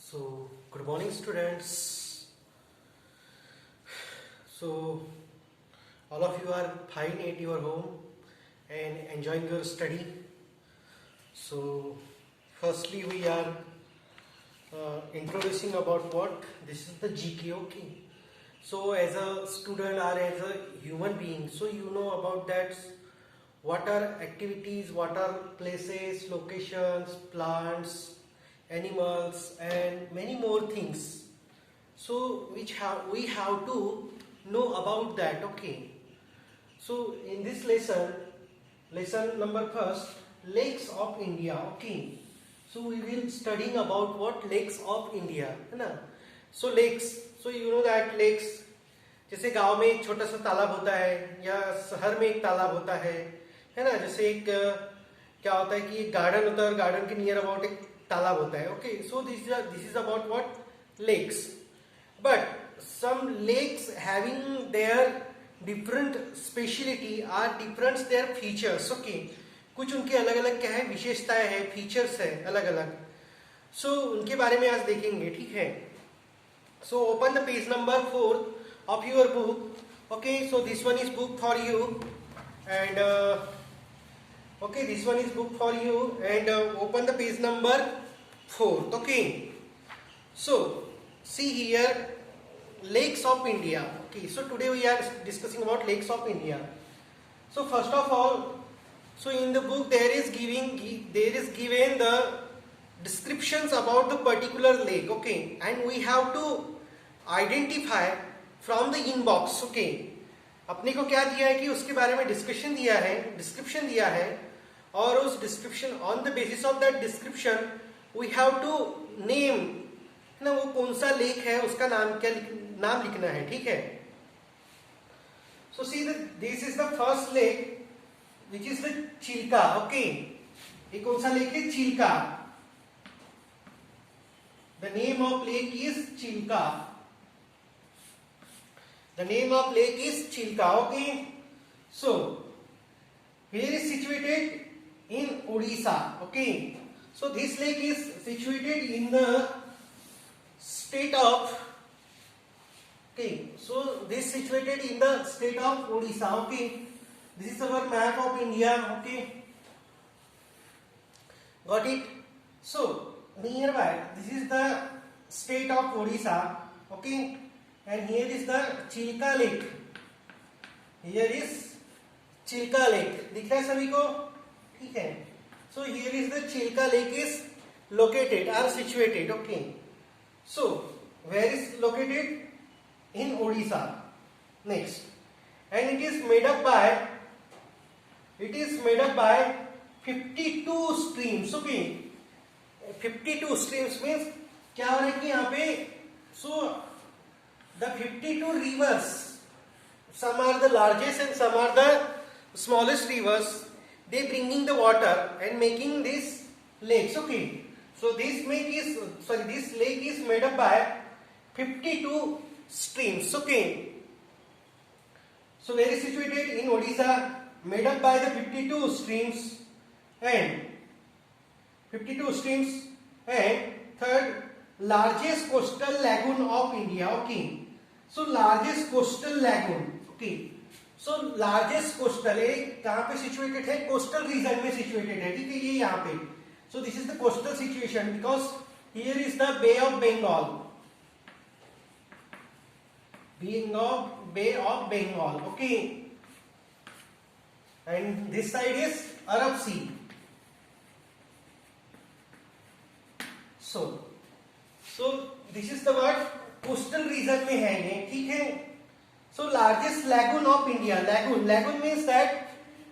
So, good morning, students. So, all of you are fine at your home and enjoying your study. So, firstly, we are introducing about what this is the GK. Okay. So, as a student or as a human being, so you know about that. What are activities? What are places, locations, plants, animals, and many more things. So, we have to know about that. Okay. So, in this lesson number first, lakes of India. Okay. So, we will studying about what lakes of India, है ना? So lakes. So you know that lakes. जैसे गांव में एक छोटा सा तालाब होता है या शहर में एक तालाब होता है ना? जैसे एक क्या होता है कि एक गार्डन होता है और गार्डन के नियर अबाउट एक तालाब होता है. Okay, so this is about what lakes. But some lakes having their different speciality are different their features. Okay, कुछ उनके अलग अलग क्या है, विशेषताएं है, फीचर्स है अलग अलग. सो उनके बारे में आज देखेंगे. ठीक है. So open the page number 4 of your book. Okay, so this one is book for you, and okay, this one is book for you, and open the page number 4. Okay, so see here, lakes of India. Okay, so today we are discussing about lakes of India. So first of all, so in the book there is given the descriptions about the particular lake. Okay, and we have to identify from the inbox. Okay, अपने को क्या दिया है कि उसके बारे में discussion दिया है, डिस्क्रिप्शन दिया है, और उस description on the basis of that description we have to name ना वो कौन सा लेक है, उसका नाम लिखना है. ठीक है. So see this is the first lake which is the Chilka. Okay, ये कौन सा लेक है? Chilka. The name of lake is Chilka. The name of lake is Chilka. Okay, so here is situated in Odisha. Okay, so this lake is situated in the state of. Okay, so this situated in the state of Odisha. Okay, this is our map of India. Okay, got it. So nearby, this is the state of Odisha. Okay. And here is the Chilka lake. Here is Chilka lake. दिख रहा है सभी को? ठीक है. So here is the Chilka lake is located or situated. Okay. So where is located? In Odisha. Next, and it is made up by 52 streams. Okay. 52 streams means क्या हो रहा है कि यहाँ पे so the 52 rivers, some are the largest and some are the smallest rivers, they bringing the water and making these lakes. Okay, so this lake is made up by 52 streams. Okay, so where is situated? In Odisha, made up by the 52 streams and third largest coastal lagoon of India. Okay, so largest coastal lagoon. Okay, so largest coastal है कहाँ पे situated है? Coastal region में situated है. ठीक है, ये यहाँ पे. So this is the coastal situation because here is the Bay of Bengal. Bay of Bengal. Okay, and this side is Arab Sea. So this is the word coastal region में है ये. ठीक है. So largest lagoon of India. Lagoon means that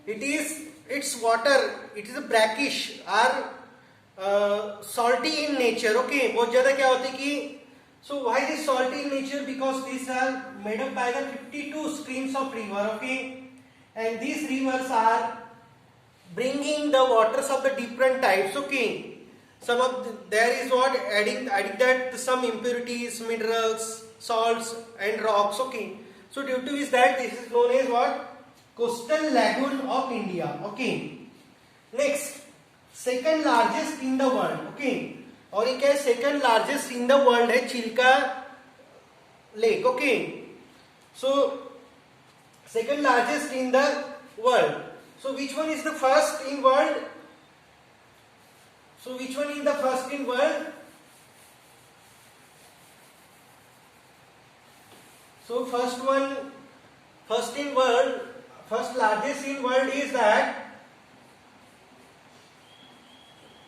its water, it is a brackish or salty in nature. Okay, बहुत ज्यादा क्या होती है कि so why is salty in nature? Because these are made up by the 52 streams of river. Okay, and these rivers are bringing the waters of the different types. Okay, some of there is what adding that some impurities, minerals, salts and rocks. Okay, so due to this that this is known as what? Coastal lagoon of India. Okay, next, second largest in the world. Okay, और ये क्या है, second largest in the world है Chilka lake. Okay, so second largest in the world. So which one is the first in world? So which one is the first in world? So first in world, first largest in world is that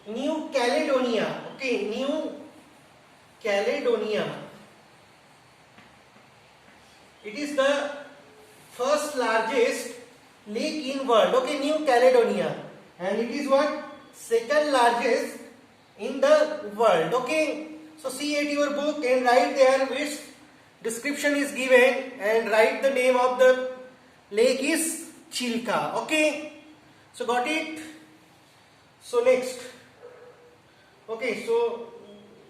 New Caledonia. Okay, New Caledonia. It is the first largest lake in world. Okay, New Caledonia, and it is what? Second largest in the world. Okay, so see at your book and write there which description is given and write the name of the lake is Chilka. Okay, so got it? So next, okay, so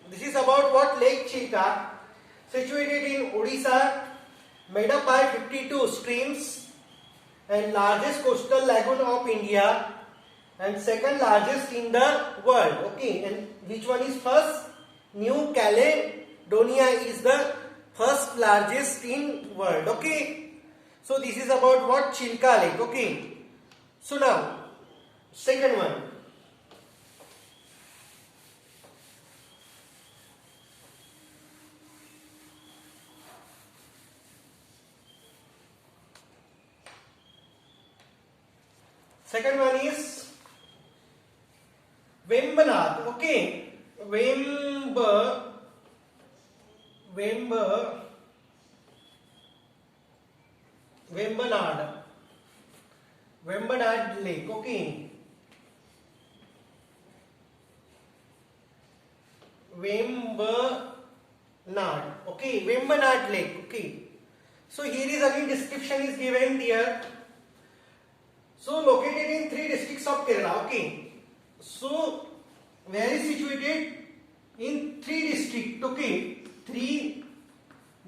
this is about what? Lake Chilka, situated in Odisha, made up by 52 streams and largest coastal lagoon of India and second largest in the world. Okay, and which one is first? New Caledonia is the first largest in world. Okay, so this is about what? Chilka Lake. Okay, so now second one. Second one is Vembanad. Okay, Vembanad Lake. Okay, Vembanad. Okay, Vembanad Lake. Okay, so here is again description is given there. So located in 3 districts of Kerala. Okay, so where is situated? In 3 districts. Okay, 3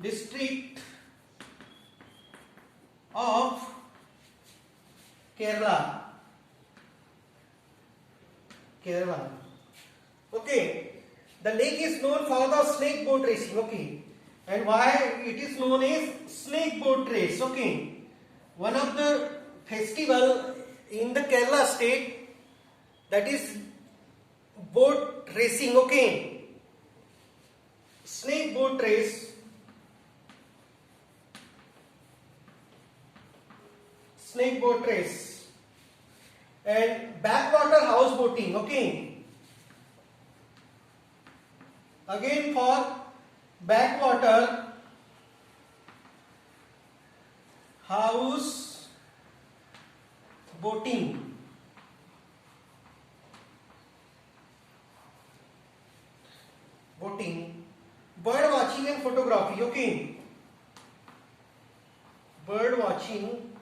district of Kerala. Okay, the lake is known for the snake boat racing. Okay, and why it is known as snake boat race? Okay, one of the festival in the Kerala state, that is boat racing. Okay, snake boat race, and backwater houseboating. Okay, again for backwater house boating. Bird watching and photography. Okay, bird watching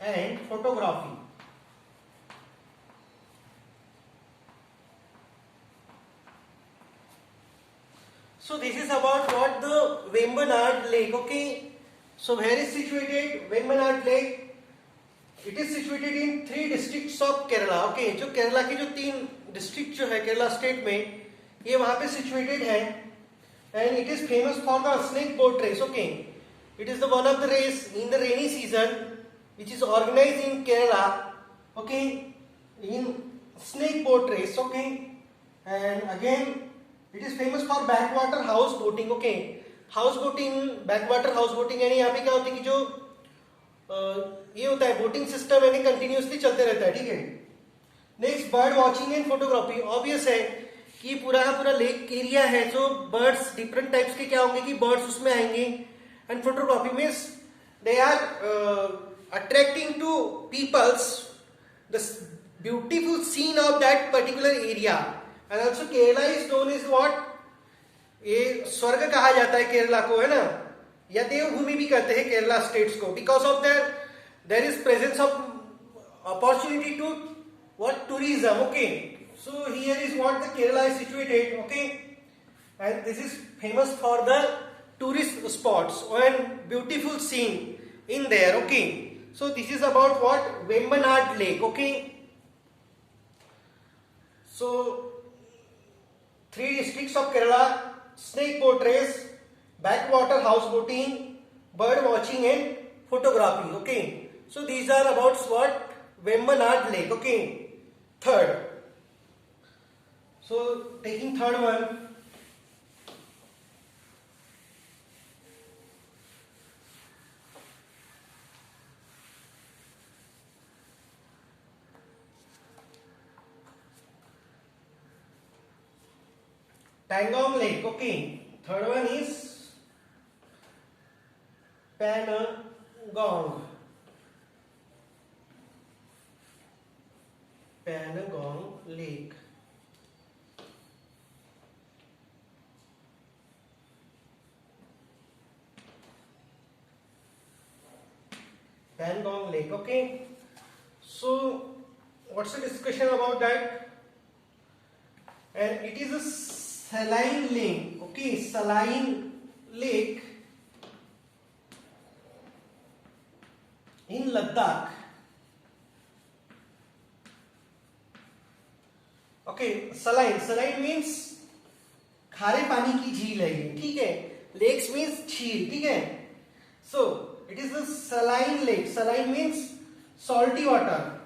and photography. So this is about what? The Vembanad Lake. Okay, so where is situated Vembanad Lake? It is situated in 3 districts of Kerala. Okay, जो केरला की जो 3 district जो है Kerala state में, ये वहां पे situated है, and it is famous for the snake boat race. Okay, it is the one of the race in the rainy season which is organized in Kerala. Okay, in snake boat race. Okay, and again it is famous for backwater house boating. Okay, house boating, backwater house boating, यानी यहाँ पे क्या होता है कि जो ये होता है बोटिंग सिस्टम यानी कंटिन्यूसली चलते रहता है. ठीक है. Next bird watching and photography. Obvious है कि पूरा का पूरा लेक एरिया है, तो बर्ड्स डिफरेंट टाइप्स के क्या होंगे कि बर्ड्स उसमें आएंगे. And photography means they are attracting to peoples the beautiful scene of that particular area. And also Kerala is known is what, ये स्वर्ग कहा जाता है केरला को, है ना, या देवभूमि भी कहते हैं केरला स्टेट्स को, because of there is presence of opportunity to what tourism. Okay, so here is what the Kerala is situated. Okay, and this is famous for the tourist spots and beautiful scene in there. Okay, so this is about what Vembanad Lake. Okay, So 3 districts of Kerala: snake boat race, backwater houseboating, bird watching and photography. Okay, so these are about what? Vembanad Lake. Okay, third. So taking third one, Pangong Lake. Okay, third one is Panangong. Panangong Lake. Pangong Lake. Okay, so what's the discussion about that? And it is a saline lake. Okay, saline lake in Ladakh. Okay, saline means खारे पानी की झील है ये, ठीक है. Lakes means झील, ठीक है. So it is a saline lake. Saline means salty water.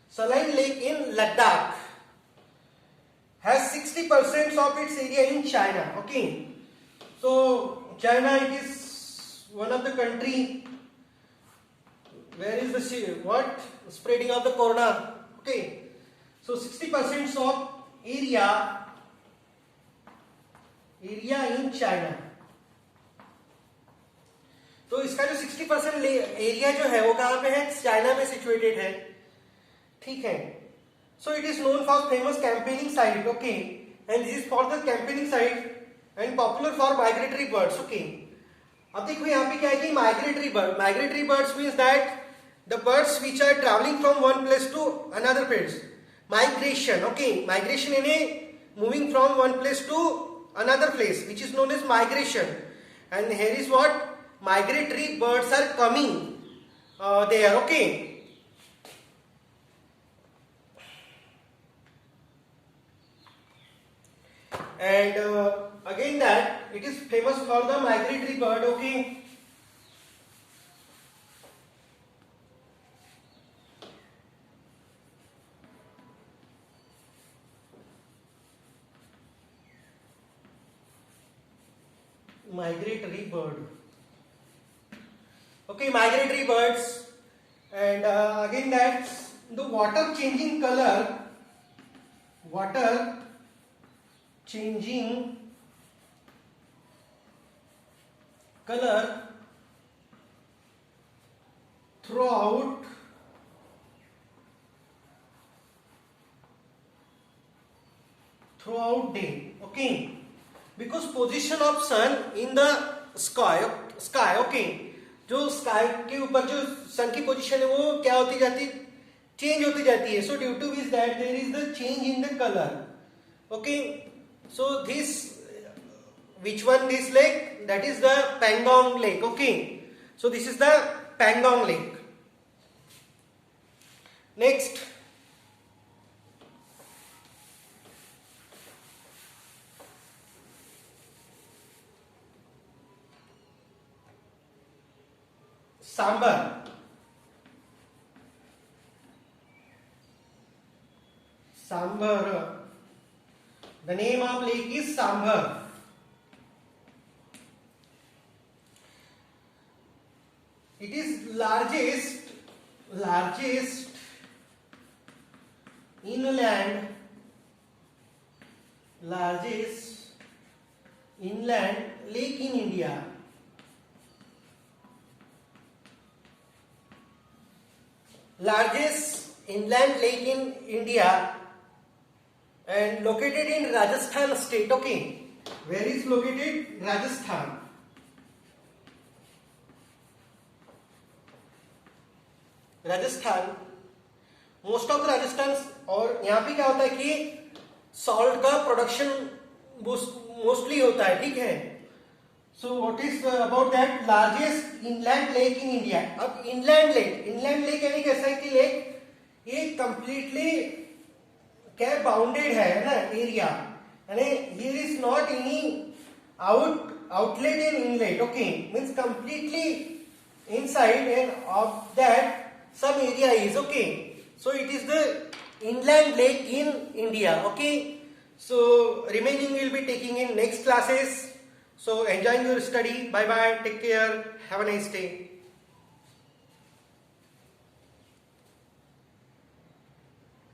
Saline lake in Ladakh has 60% of its area in China. Okay, so China, it is one of the country where is the what spreading of the corona. Okay, so 60% of area in China. तो इसका जो 60% area जो है वो कहाँ पे है? China में सिचुएटेड है, ठीक है. So it is known for famous campaigning site. Okay, and this is for the campaigning site and popular for migratory birds. Okay, अब देखो यहाँ पे क्या है कि migratory birds means that the birds which are travelling from one place to another place. Migration. Okay, migration यानी moving from one place to another place, which is known as migration. And here is what migratory birds are coming there. Okay, and again that it is famous for the migratory bird. Okay, migratory bird. Okay, migratory birds. And again that's the water changing color throughout day. Okay, because position of sun in the sky. Okay, जो sky के ऊपर जो सन की position है वो क्या होती जाती, चेंज होती जाती है. So due to this that there is the change in the colour. Okay, so this which one this lake? That is the Pangong Lake. Okay, so this is the Pangong Lake. Next, Sambar. The name of lake is Sambar. It is largest inland lake in India. Largest inland lake in India and located in Rajasthan state. Okay, where is located? Rajasthan. Most of Rajasthan. और यहाँ पे क्या होता है कि salt का production mostly होता है, ठीक है. So what is about that largest inland lake in India? अब inland lake यानी कैसा है कि lake ये completely क्या बाउंडेड है ना एरिया, यानी here is not any outlet in inlet, okay, means completely inside and of that some area is okay. So it is the inland lake in India, okay. So remaining will be taking in next classes. So enjoy your study. Bye bye. Take care. Have a nice day.